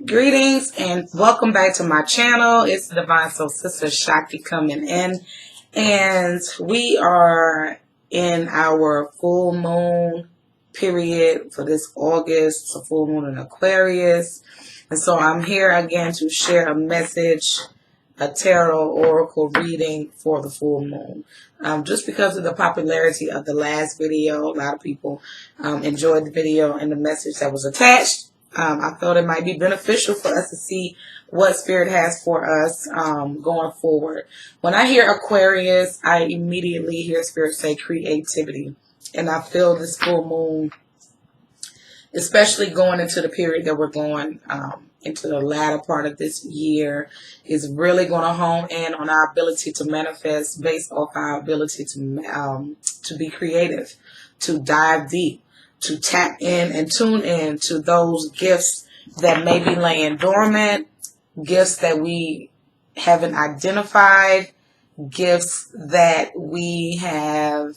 Greetings and welcome back to my channel. It's the Divine Soul Sister Shakti coming in, and we are in our full moon period for this August. It's a full moon in Aquarius, and so I'm here again to share a message, a tarot oracle reading for the full moon. Just because of the popularity of the last video, a lot of people enjoyed the video and the message that was attached. I thought it might be beneficial for us to see what Spirit has for us going forward. When I hear Aquarius, I immediately hear Spirit say creativity. And I feel this full moon, especially going into the period that we're going into the latter part of this year, is really going to hone in on our ability to manifest based off our ability to be creative, to dive deep, to tap in and tune in to those gifts that may be laying dormant, gifts that we haven't identified, gifts that we have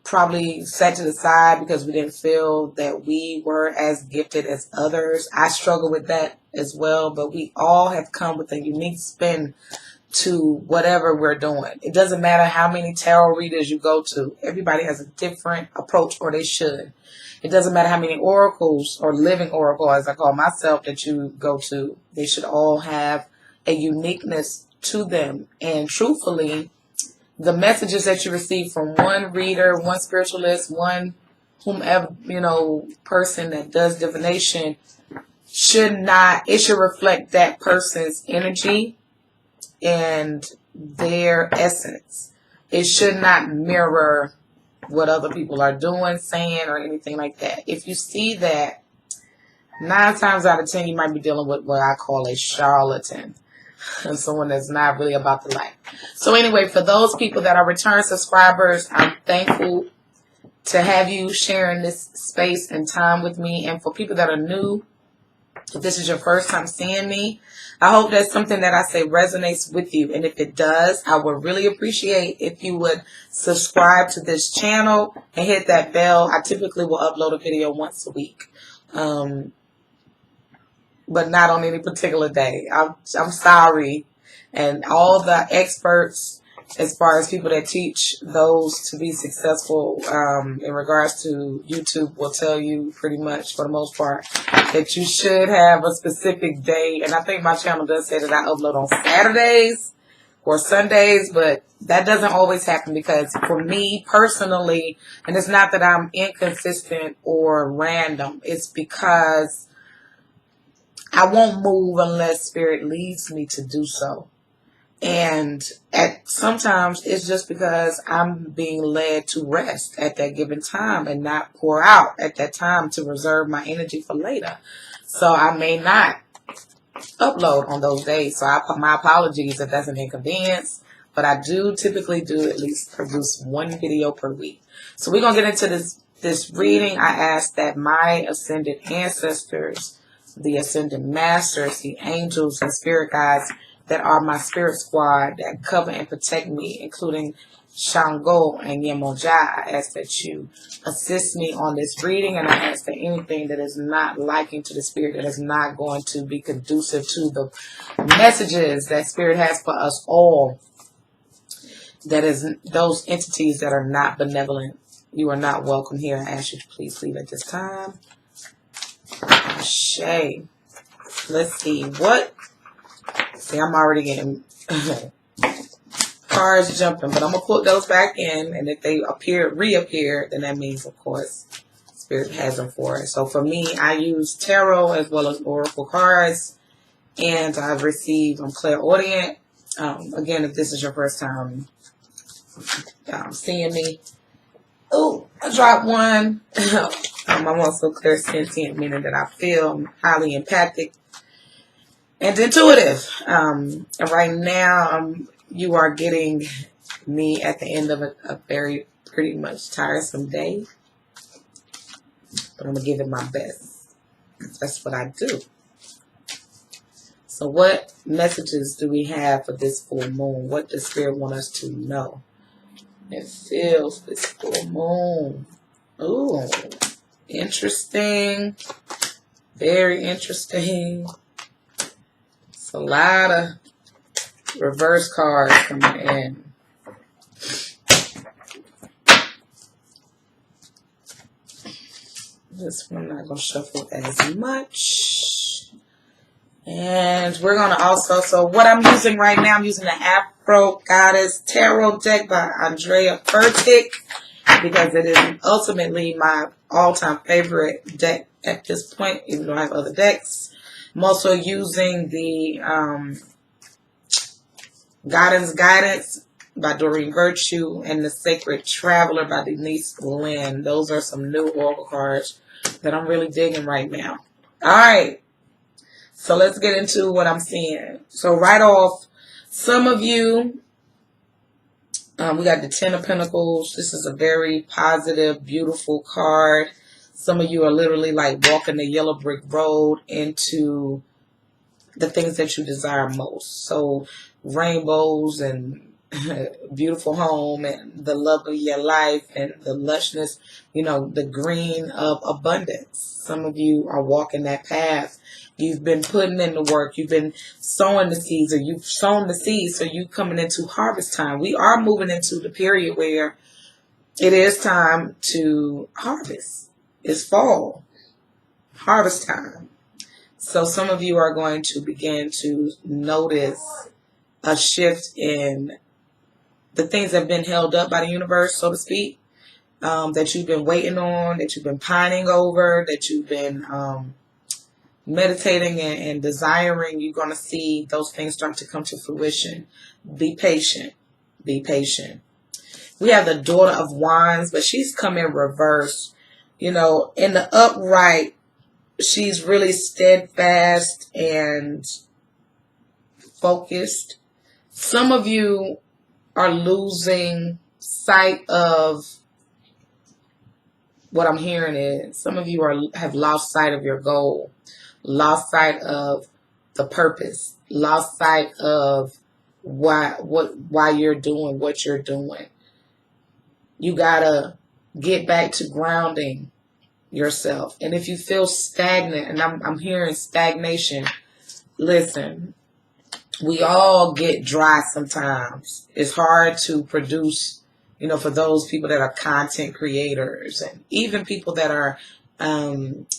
probably set to the side because we didn't feel that we were as gifted as others. I struggle with that as well, but we all have come with a unique spin to whatever we're doing. It doesn't matter how many tarot readers you go to. Everybody has a different approach, or they should. It doesn't matter how many oracles or living oracle, as I call myself, that you go to. They should all have a uniqueness to them. And truthfully, the messages that you receive from one reader, one spiritualist, one whomever, person that does divination it should reflect that person's energy and their essence. It should not mirror what other people are doing, saying, or anything like that. If you see that, 9 times out of 10, you might be dealing with what I call a charlatan, and someone that's not really about the light. So anyway, for those people that are return subscribers, I'm thankful to have you sharing this space and time with me. And for people that are new, if this is your first time seeing me, I hope that something that I say resonates with you. And if it does, I would really appreciate if you would subscribe to this channel and hit that bell. I typically will upload a video once a week, but not on any particular day. I'm sorry. And all the experts, as far as people that teach those to be successful in regards to YouTube, will tell you pretty much, for the most part, that you should have a specific day. And I think my channel does say that I upload on Saturdays or Sundays, but that doesn't always happen because for me personally, and it's not that I'm inconsistent or random, it's because I won't move unless Spirit leads me to do so. And sometimes it's just because I'm being led to rest at that given time and not pour out at that time to reserve my energy for later. So I may not upload on those days. So my apologies if that's an inconvenience. But I do typically do at least produce one video per week. So we're going to get into this reading. I ask that my ascended ancestors, the ascended masters, the angels and spirit guides that are my spirit squad that cover and protect me, including Shango and Yemoja, I ask that you assist me on this reading, and I ask that anything that is not liking to the Spirit, that is not going to be conducive to the messages that Spirit has for us all, that is those entities that are not benevolent, you are not welcome here. I ask you to please leave at this time. Shay. Let's see. See, I'm already getting cards jumping, but I'm going to put those back in, and if they reappear, then that means, of course, Spirit has them for us. So for me, I use tarot as well as oracle cards, and I've received clairaudient. Again, if this is your first time seeing me. Oh, I dropped one. I'm also clairsentient, meaning that I feel highly empathic and intuitive. And right now, you are getting me at the end of a very pretty much tiresome day. But I'm going to give it my best. That's what I do. So what messages do we have for this full moon? What does Spirit want us to know? It feels this full moon. Ooh, interesting. Very interesting. It's a lot of reverse cards coming in. This one I'm not going to shuffle as much. And we're going to also, so what I'm using right now, I'm using the Afro Goddess Tarot deck by Andrea Furtick, because it is ultimately my all-time favorite deck at this point, even though I have other decks. I'm also using the Guidance by Doreen Virtue and the Sacred Traveler by Denise Lynn. Those are some new oracle cards that I'm really digging right now. All right. So let's get into what I'm seeing. So right off, some of you, we got the Ten of Pentacles. This is a very positive, beautiful card. Some of you are literally like walking the yellow brick road into the things that you desire most. So rainbows and beautiful home and the love of your life and the lushness, you know, the green of abundance. Some of you are walking that path. You've been putting in the work. You've been sowing the seeds, or you've sown the seeds. So you coming into harvest time. We are moving into the period where it is time to harvest. It's fall, harvest time. So some of you are going to begin to notice a shift in the things that have been held up by the universe, so to speak, that you've been waiting on, that you've been pining over, that you've been meditating and desiring. You're going to see those things start to come to fruition. Be patient. Be patient. We have the Daughter of Wands, but she's come in reverse. You know, in the upright, she's really steadfast and focused. Some of you are losing sight of what I'm hearing is some of you have lost sight of your goal, lost sight of the purpose, lost sight of why you're doing what you're doing. You gotta get back to grounding yourself. And if you feel stagnant, and I'm hearing stagnation, listen, we all get dry sometimes. It's hard to produce, you know, for those people that are content creators and even people that are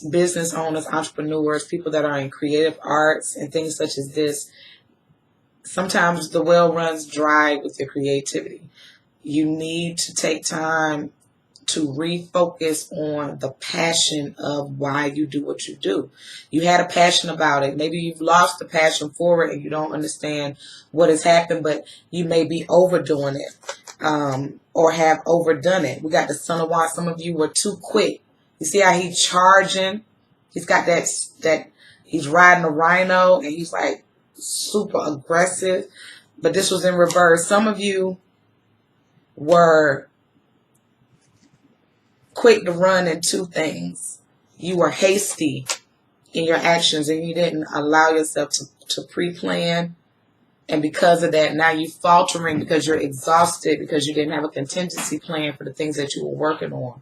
business owners, entrepreneurs, people that are in creative arts and things such as this. Sometimes the well runs dry with your creativity. You need to take time to refocus on the passion of why you do what you do. You had a passion about it. Maybe you've lost the passion for it and you don't understand what has happened, but you may be overdoing it or have overdone it. We got the Son of Wands. Some of you were too quick. You see how he's charging? He's got that he's riding a rhino and he's like super aggressive, but this was in reverse. Some of you were quick to run into things. You were hasty in your actions and you didn't allow yourself to pre-plan. And because of that, now you're faltering because you're exhausted because you didn't have a contingency plan for the things that you were working on.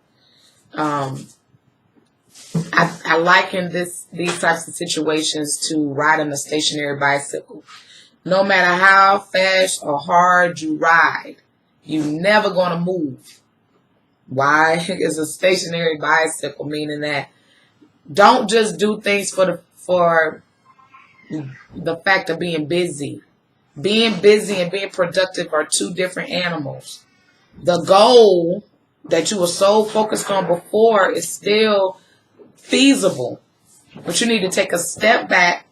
I liken these types of situations to riding a stationary bicycle. No matter how fast or hard you ride, you're never going to move. Why? It's a stationary bicycle, meaning that don't just do things for the fact of being busy. Being busy and being productive are two different animals. The goal that you were so focused on before is still feasible, but you need to take a step back.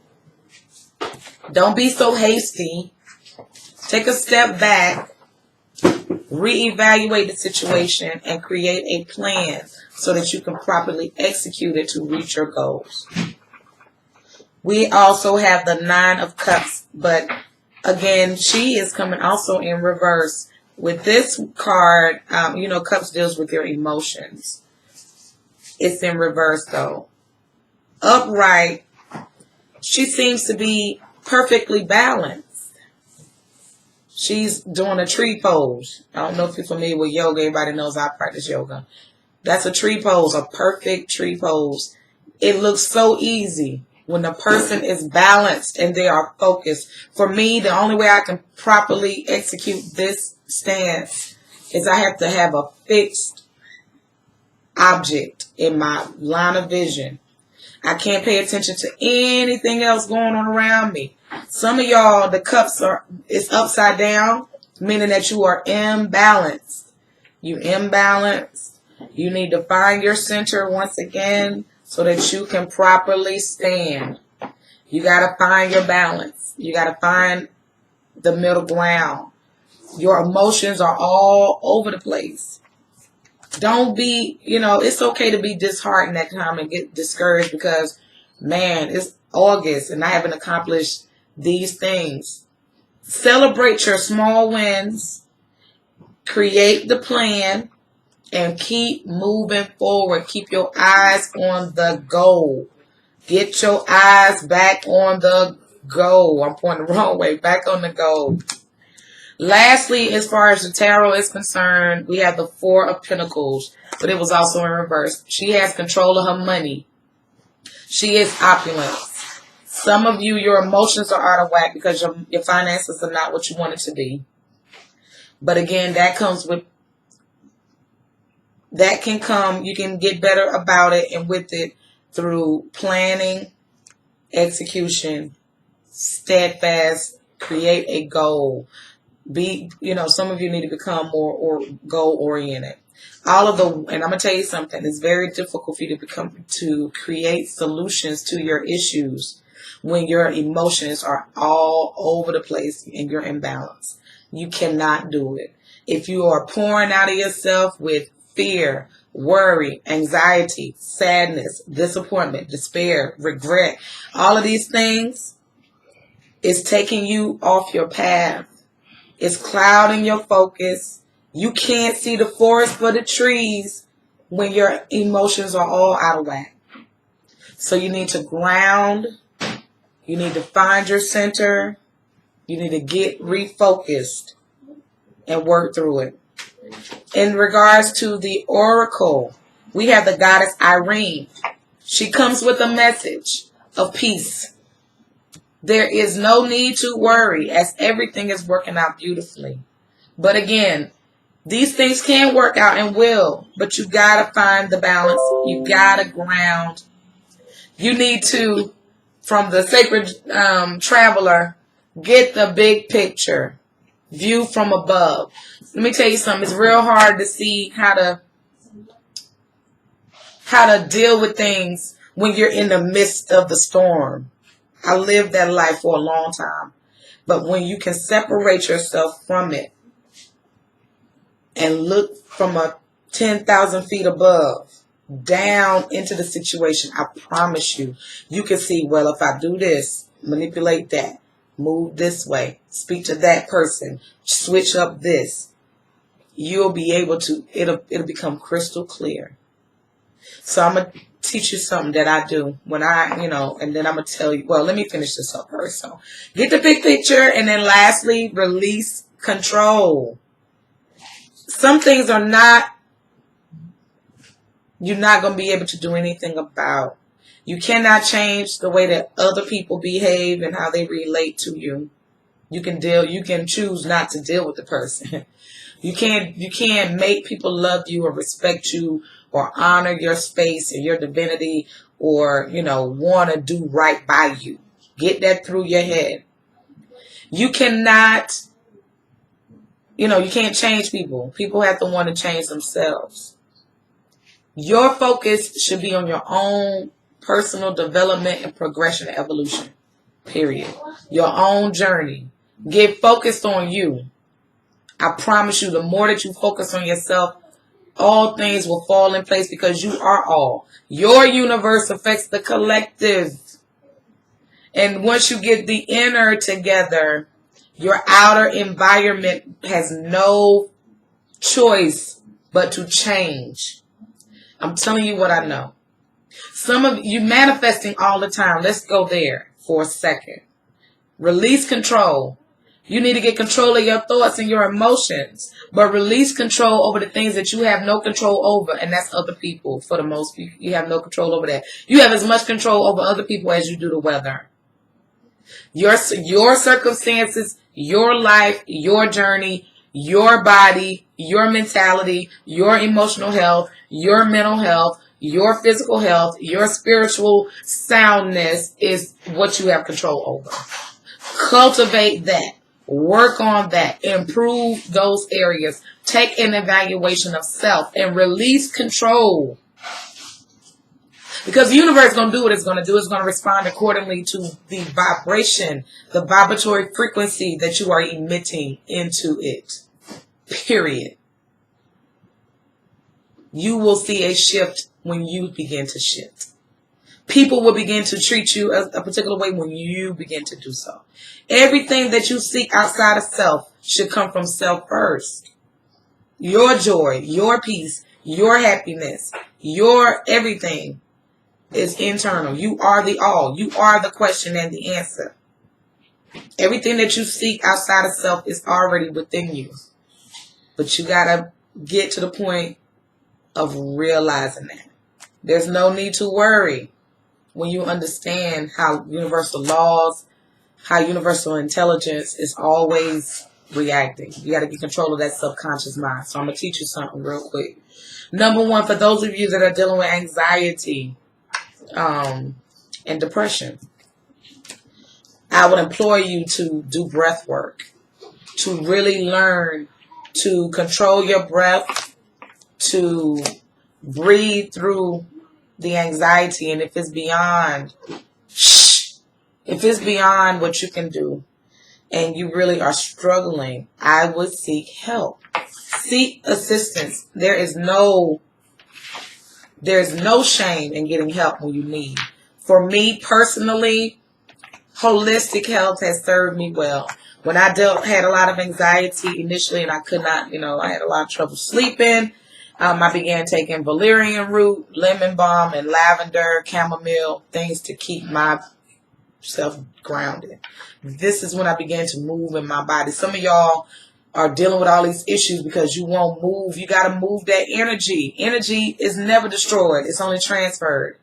Don't be so hasty. Take a step back. Reevaluate the situation and create a plan so that you can properly execute it to reach your goals. We also have the Nine of Cups, but again, she is coming also in reverse. With this card, you know, Cups deals with your emotions. It's in reverse though. Upright, she seems to be perfectly balanced. She's doing a tree pose. I don't know if you're familiar with yoga. Everybody knows I practice yoga. That's a tree pose, a perfect tree pose. It looks so easy when the person is balanced and they are focused. For me, the only way I can properly execute this stance is I have to have a fixed object in my line of vision. I can't pay attention to anything else going on around me. Some of y'all, the cups it's upside down, meaning that you are imbalanced. You imbalanced. You need to find your center once again so that you can properly stand. You got to find your balance. You got to find the middle ground. Your emotions are all over the place. Don't be, it's okay to be disheartened at time and get discouraged because, man, it's August and I haven't accomplished these things. Celebrate your small wins. Create the plan and keep moving forward. Keep your eyes on the goal. Get your eyes back on the goal. I'm pointing the wrong way. Back on the goal. Lastly, as far as the tarot is concerned, we have the Four of Pentacles, but it was also in reverse. She has control of her money. She is opulent. Some of you, your emotions are out of whack because your finances are not what you want it to be. But again, that can come, you can get better about it and with it through planning, execution, steadfast, create a goal. Some of you need to become more goal oriented. And I'm going to tell you something, it's very difficult for you to create solutions to your issues when your emotions are all over the place and you're imbalanced. You cannot do it. If you are pouring out of yourself with fear, worry, anxiety, sadness, disappointment, despair, regret, all of these things is taking you off your path. It's clouding your focus. You can't see the forest for the trees when your emotions are all out of whack. So you need to ground. You need to find your center. You need to get refocused and work through it. In regards to the oracle, we have the goddess Irene. She comes with a message of peace. There is no need to worry as everything is working out beautifully. But again, these things can work out and will, but you got to find the balance. You got to ground. You need to, from the sacred traveler, get the big picture. View from above. Let me tell you something. It's real hard to see how to deal with things when you're in the midst of the storm. I lived that life for a long time. But when you can separate yourself from it and look from 10,000 feet above down into the situation, I promise you, you can see, well, if I do this, manipulate that, move this way, speak to that person, switch up this, you'll be able to, it'll become crystal clear. So I'm going to teach you something that I do when and then I'm going to tell you, well, let me finish this up first. So get the big picture, and then lastly, release control. Some things you're not going to be able to do anything about. You cannot change the way that other people behave and how they relate to you. You can choose not to deal with the person. You can't make people love you or respect you or honor your space and your divinity or, want to do right by you. Get that through your head. You cannot, you can't change people. People have to want to change themselves. Your focus should be on your own personal development and progression and evolution. Period. Your own journey. Get focused on you. I promise you, the more that you focus on yourself, all things will fall in place because you are all. Your universe affects the collective. And once you get the inner together, your outer environment has no choice but to change. I'm telling you what I know. Some of you manifesting all the time. Let's go there for a second. Release control. You need to get control of your thoughts and your emotions, but release control over the things that you have no control over, and that's other people. For the most people, you have no control over that. You have as much control over other people as you do the weather. Your circumstances, your life, your journey, your body, your mentality, your emotional health, your mental health, your physical health, your spiritual soundness is what you have control over. Cultivate that. Work on that. Improve those areas. Take an evaluation of self and release control. Because the universe is going to do what it's going to do. It's going to respond accordingly to the vibration, the vibratory frequency that you are emitting into it. Period. You will see a shift when you begin to shift. People will begin to treat you a particular way when you begin to do so. Everything that you seek outside of self should come from self first. Your joy, your peace, your happiness, your everything is internal. You are the all. You are the question and the answer. Everything that you seek outside of self is already within you. But you got to get to the point of realizing that. There's no need to worry when you understand how universal laws, how universal intelligence is always reacting. You got to get control of that subconscious mind. So I'm going to teach you something real quick. Number one, for those of you that are dealing with anxiety and depression, I would implore you to do breath work, to really learn to control your breath, to breathe through the anxiety. And if it's beyond what you can do and you really are struggling, I would seek help. Seek assistance. There's no shame in getting help when you need. For me personally, holistic health has served me well. When I had a lot of anxiety initially and I could not, I had a lot of trouble sleeping. I began taking valerian root, lemon balm, and lavender, chamomile, things to keep myself grounded. This is when I began to move in my body. Some of y'all are dealing with all these issues because you won't move. You got to move that energy. Energy is never destroyed. It's only transferred.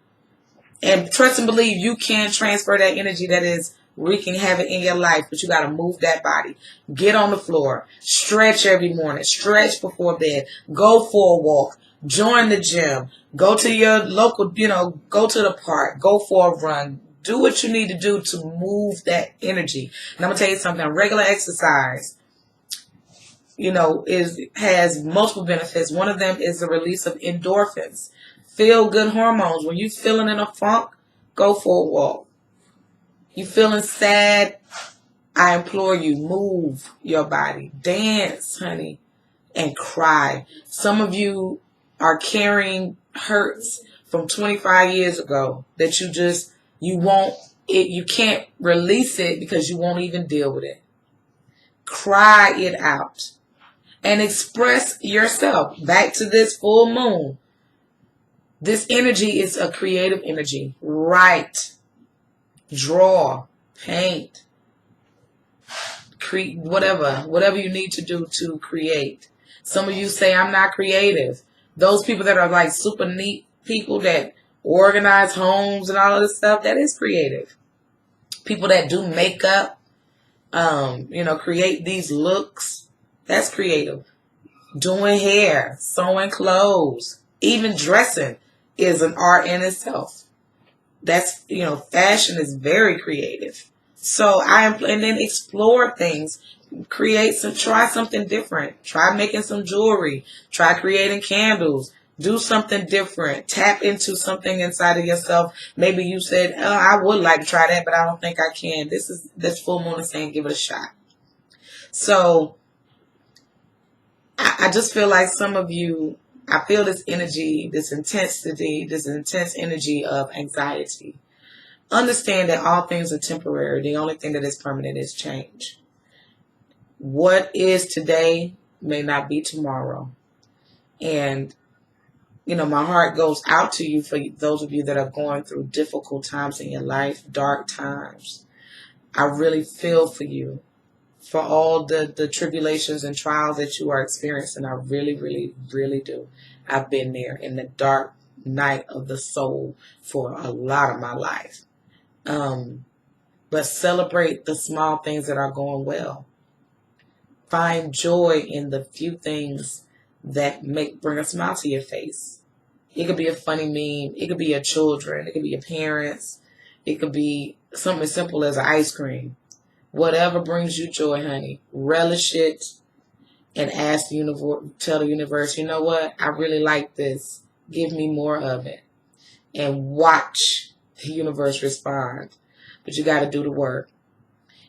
And trust and believe you can transfer that energy that is wreaking havoc in your life, but you got to move that body. Get on the floor. Stretch every morning. Stretch before bed. Go for a walk. Join the gym. Go to your local, go to the park. Go for a run. Do what you need to do to move that energy. And I'm going to tell you something. Regular exercise, has multiple benefits. One of them is the release of endorphins. Feel good hormones. When you're feeling in a funk, go for a walk. You feeling sad? I implore you, move your body. Dance, honey, and cry. Some of you are carrying hurts from 25 years ago that you can't release it because you won't even deal with it. Cry it out and express yourself. Back to this full moon. This energy is a creative energy. Write, draw, paint, create, whatever you need to do to create. Some of you say, I'm not creative. Those people that are like super neat people that organize homes and all of this stuff, that is creative. People that do makeup, create these looks, that's creative. Doing hair, sewing clothes, even dressing is an art in itself. That's, fashion is very creative. So and then explore things. Try something different. Try making some jewelry. Try creating candles. Do something different. Tap into something inside of yourself. Maybe you said, oh, I would like to try that, but I don't think I can. This full moon is saying give it a shot. So I just feel like some of you, I feel this energy, this intensity, this intense energy of anxiety. Understand that all things are temporary. The only thing that is permanent is change. What is today may not be tomorrow. And, my heart goes out to you for those of you that are going through difficult times in your life, dark times. I really feel for you. for all the tribulations and trials that you are experiencing. I really, really, really do. I've been there in the dark night of the soul for a lot of my life. But celebrate the small things that are going well. Find joy in the few things that bring a smile to your face. It could be a funny meme. It could be your children. It could be your parents. It could be something as simple as an ice cream. Whatever brings you joy, honey, relish it and ask the universe, tell the universe, you know what? I really like this. Give me more of it. And watch the universe respond. But you got to do the work.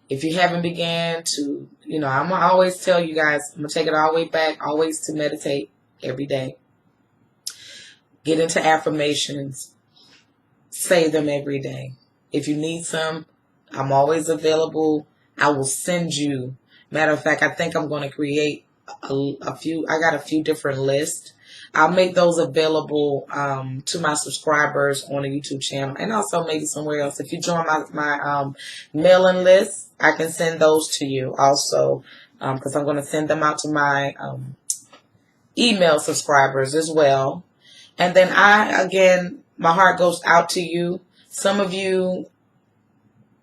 If you haven't began to, I'm going to always tell you guys, I'm going to take it all the way back, always to meditate every day. Get into affirmations. Say them every day. If you need some, I'm always available. I will send you. Matter of fact, I think I'm going to create a few. I got a few different lists. I'll make those available to my subscribers on the YouTube channel and also maybe somewhere else. If you join my mailing list, I can send those to you also because I'm going to send them out to my email subscribers as well. And then my heart goes out to you. Some of you,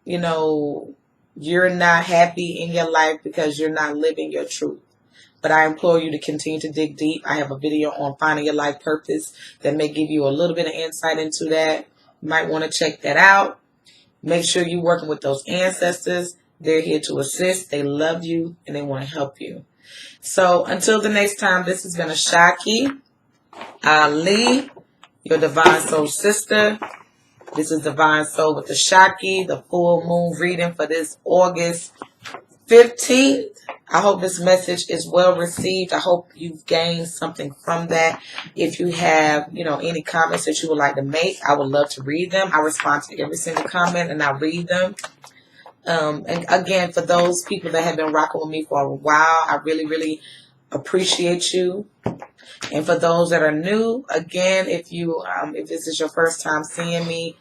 you're not happy in your life because you're not living your truth. But I implore you to continue to dig deep. I have a video on finding your life purpose that may give you a little bit of insight into that. You might want to check that out. Make sure you're working with those ancestors. They're here to assist. They love you and they want to help you. So until the next time, this has been Ashaki Ali, your Divine Soul Sister. This is Divine Soul with Ashaki, the full moon reading for this August 15th. I hope this message is well received. I hope you've gained something from that. If you have, any comments that you would like to make, I would love to read them. I respond to every single comment and I read them. And again, for those people that have been rocking with me for a while, I really, really appreciate you. And for those that are new, again, if this is your first time seeing me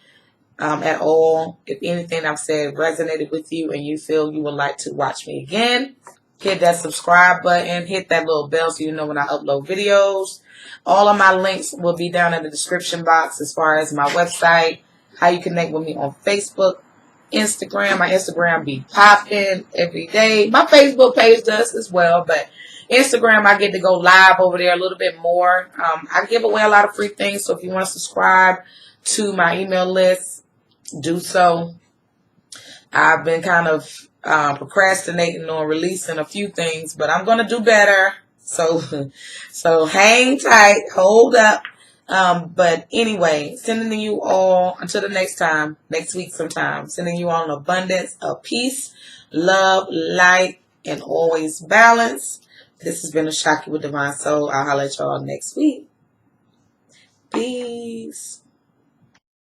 at all, if anything I've said resonated with you and you feel you would like to watch me again, hit that subscribe button, hit that little bell so you know when I upload videos. All of my links will be down in the description box as far as my website, how you connect with me on Facebook, Instagram. My Instagram be popping every day. My Facebook page does as well, but Instagram, I get to go live over there a little bit more. I give away a lot of free things, so if you want to subscribe to my email list, do so. I've been kind of procrastinating on releasing a few things, but I'm going to do better. So hang tight, hold up. But anyway, sending you all until the next week sometime, sending you all an abundance of peace, love, light, and always balance. This has been Ashaki with Divine Soul. I'll holler at y'all next week. Peace.